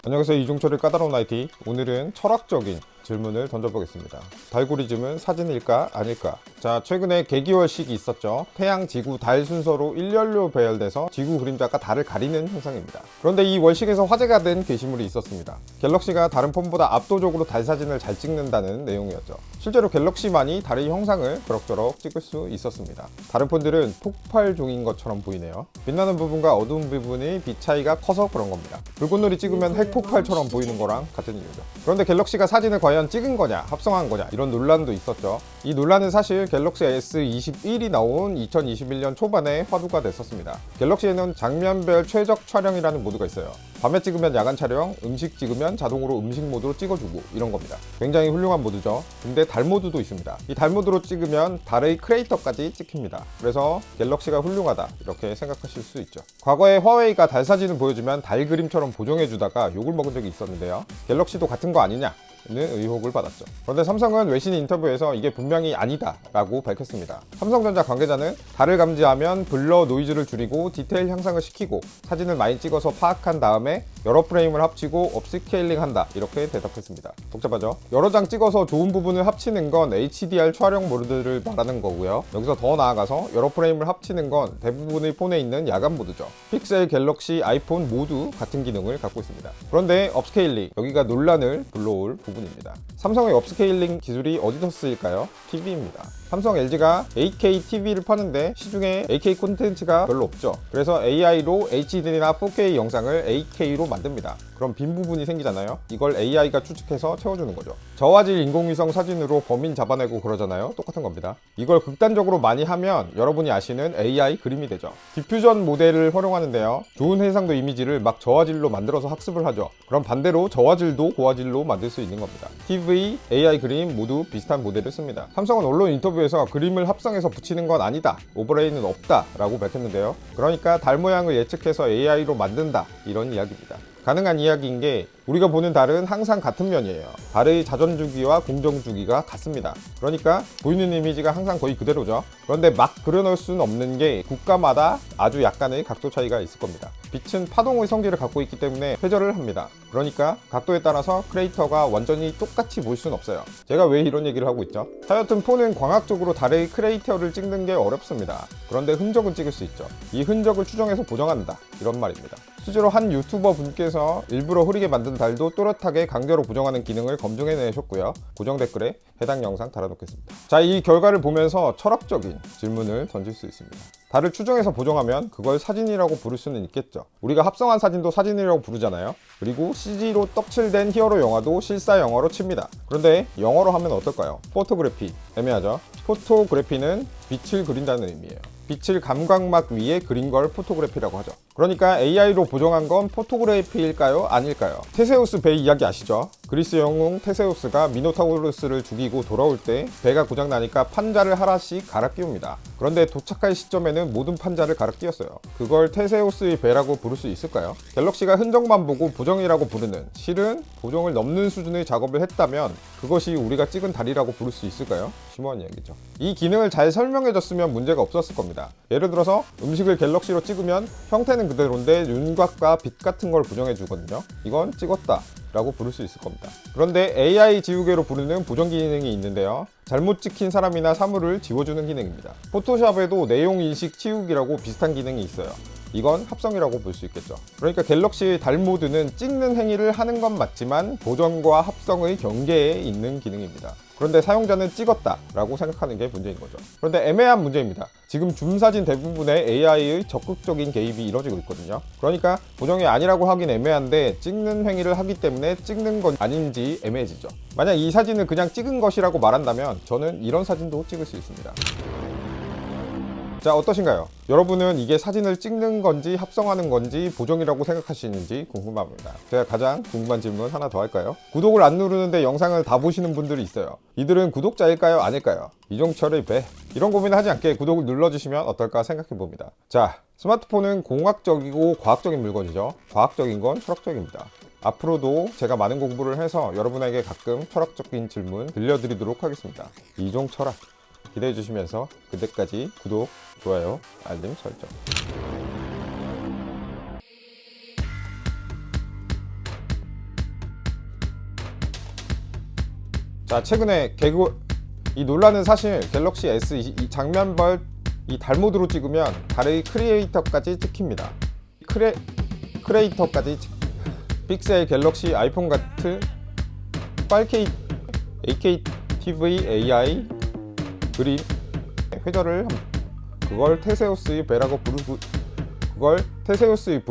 안녕하세요. 이종철의 까다로운 IT. 오늘은 철학적인 질문을 던져보겠습니다. 달고리즘은 사진일까 아닐까? 자, 최근에 개기월식이 있었죠. 태양, 지구, 달 순서로 일렬로 배열돼서 지구 그림자가 달을 가리는 현상입니다. 그런데 이 월식에서 화제가 된 게시물이 있었습니다. 갤럭시가 다른 폰보다 압도적으로 달 사진을 잘 찍는다는 내용이었죠. 실제로 갤럭시만이 달의 형상을 그럭저럭 찍을 수 있었습니다. 다른 폰들은 폭발 중인 것처럼 보이네요. 빛나는 부분과 어두운 부분의 빛 차이가 커서 그런 겁니다. 불꽃놀이 찍으면 핵폭발처럼 보이는 거랑 같은 이유죠. 그런데 갤럭시가 사진을 과연 찍은 거냐, 합성한 거냐, 이런 논란도 있었죠. 이 논란은 사실 갤럭시 S21이 나온 2021년 초반에 화두가 됐었습니다. 갤럭시에는 장면별 최적 촬영이라는 모드가 있어요. 밤에 찍으면 야간 촬영, 음식 찍으면 자동으로 음식 모드로 찍어주고 이런 겁니다. 굉장히 훌륭한 모드죠. 근데 달 모드도 있습니다. 이 달 모드로 찍으면 달의 크레이터까지 찍힙니다. 그래서 갤럭시가 훌륭하다 이렇게 생각하실 수 있죠. 과거에 화웨이가 달 사진을 보여주면 달 그림처럼 보정해주다가 욕을 먹은 적이 있었는데요. 갤럭시도 같은 거 아니냐? 는 의혹을 받았죠. 그런데 삼성은 외신 인터뷰에서 이게 분명히 아니다 라고 밝혔습니다. 삼성전자 관계자는 달을 감지하면 블러 노이즈를 줄이고 디테일 향상을 시키고 사진을 많이 찍어서 파악한 다음에 여러 프레임을 합치고 업스케일링 한다 이렇게 대답했습니다. 복잡하죠? 여러 장 찍어서 좋은 부분을 합치는 건 HDR 촬영 모드를 말하는 거고요. 여기서 더 나아가서 여러 프레임을 합치는 건 대부분의 폰에 있는 야간 모드죠. 픽셀, 갤럭시, 아이폰 모두 같은 기능을 갖고 있습니다. 그런데 업스케일링, 여기가 논란을 불러올 부분입니다. 삼성의 업스케일링 기술이 어디서 쓰일까요? TV입니다. 삼성, LG가 8K TV를 파는데 시중에 8K 콘텐츠가 별로 없죠. 그래서 AI로 HD나 4K 영상을 8K로 만듭니다. 그럼 빈 부분이 생기잖아요. 이걸 AI가 추측해서 채워주는 거죠. 저화질 인공위성 사진으로 범인 잡아내고 그러잖아요. 똑같은 겁니다. 이걸 극단적으로 많이 하면 여러분이 아시는 AI 그림이 되죠. 디퓨전 모델을 활용하는데요. 좋은 해상도 이미지를 막 저화질로 만들어서 학습을 하죠. 그럼 반대로 저화질도 고화질로 만들 수 있는 겁니다. TV, AI 그림 모두 비슷한 모델을 씁니다. 삼성은 언론 인터뷰에서 그림을 합성해서 붙이는 건 아니다, 오버레이는 없다 라고 밝혔는데요. 그러니까 달 모양을 예측해서 AI로 만든다 이런 이야기입니다. 가능한 이야기인 게 우리가 보는 달은 항상 같은 면이에요. 달의 자전주기와 공정주기가 같습니다. 그러니까 보이는 이미지가 항상 거의 그대로죠. 그런데 막 그려놓을 수는 없는 게 국가마다 아주 약간의 각도 차이가 있을 겁니다. 빛은 파동의 성질을 갖고 있기 때문에 회절을 합니다. 그러니까 각도에 따라서 크레이터가 완전히 똑같이 보일 수는 없어요. 제가 왜 이런 얘기를 하고 있죠? 하여튼 폰은 광학적으로 달의 크레이터를 찍는 게 어렵습니다. 그런데 흔적은 찍을 수 있죠. 이 흔적을 추정해서 보정한다 이런 말입니다. 실제로 한 유튜버 분께서 일부러 흐리게 만든 달도 또렷하게 강제로 보정하는 기능을 검증해내셨고요. 고정 댓글에 해당 영상 달아놓겠습니다. 자, 이 결과를 보면서 철학적인 질문을 던질 수 있습니다. 달을 추정해서 보정하면 그걸 사진이라고 부를 수는 있겠죠. 우리가 합성한 사진도 사진이라고 부르잖아요. 그리고 CG로 떡칠된 히어로 영화도 실사 영화로 칩니다. 그런데 영어로 하면 어떨까요? 포토그래피. 애매하죠? 포토그래피는 빛을 그린다는 의미예요. 빛을 감광막 위에 그린 걸 포토그래피라고 하죠. 그러니까 AI로 보정한 건 포토그래피일까요? 아닐까요? 테세우스 배 이야기 아시죠? 그리스 영웅 테세우스가 미노타우루스를 죽이고 돌아올 때 배가 고장나니까 판자를 하나씩 갈아 끼웁니다. 그런데 도착할 시점에는 모든 판자를 갈아 끼웠어요. 그걸 테세우스의 배라고 부를 수 있을까요? 갤럭시가 흔적만 보고 보정이라고 부르는, 실은 보정을 넘는 수준의 작업을 했다면 그것이 우리가 찍은 달이라고 부를 수 있을까요? 심오한 이야기죠. 이 기능을 잘 설명해줬으면 문제가 없었을 겁니다. 예를 들어서 음식을 갤럭시로 찍으면 형태는 그대로인데 윤곽과 빛 같은 걸 보정해 주거든요. 이건 찍었다 라고 부를 수 있을 겁니다. 그런데 AI 지우개로 부르는 보정 기능이 있는데요. 잘못 찍힌 사람이나 사물을 지워주는 기능입니다. 포토샵에도 내용 인식 치우기라고 비슷한 기능이 있어요. 이건 합성이라고 볼 수 있겠죠. 그러니까 갤럭시의 달 모드는 찍는 행위를 하는 건 맞지만 보정과 합성의 경계에 있는 기능입니다. 그런데 사용자는 찍었다 라고 생각하는 게 문제인 거죠. 그런데 애매한 문제입니다. 지금 줌 사진 대부분에 AI의 적극적인 개입이 이루어지고 있거든요. 그러니까 보정이 아니라고 하긴 애매한데 찍는 행위를 하기 때문에 찍는 건 아닌지 애매해지죠. 만약 이 사진을 그냥 찍은 것이라고 말한다면 저는 이런 사진도 찍을 수 있습니다. 자, 어떠신가요? 여러분은 이게 사진을 찍는 건지 합성하는 건지 보정이라고 생각하시는지 궁금합니다. 제가 가장 궁금한 질문 하나 더 할까요? 구독을 안 누르는데 영상을 다 보시는 분들이 있어요. 이들은 구독자일까요? 아닐까요? 이종철의 배. 이런 고민을 하지 않게 구독을 눌러주시면 어떨까 생각해봅니다. 자, 스마트폰은 공학적이고 과학적인 물건이죠. 과학적인 건 철학적입니다. 앞으로도 제가 많은 공부를 해서 여러분에게 가끔 철학적인 질문 들려드리도록 하겠습니다. 이종철학. 기대해 주시면서 그때까지 구독, 좋아요, 알림 설정. 자, 최근에 이 논란은 사실 갤럭시 S 이 장면별 이 달 모드로 찍으면 달의 크리에이터까지 찍힙니다. 크리에이터까지 픽셀, 갤럭시, 아이폰 같은 8K, 8K TV, AI, 그림, 회절을 그걸 테세우스의 배라고 부르고 그걸 테세우스의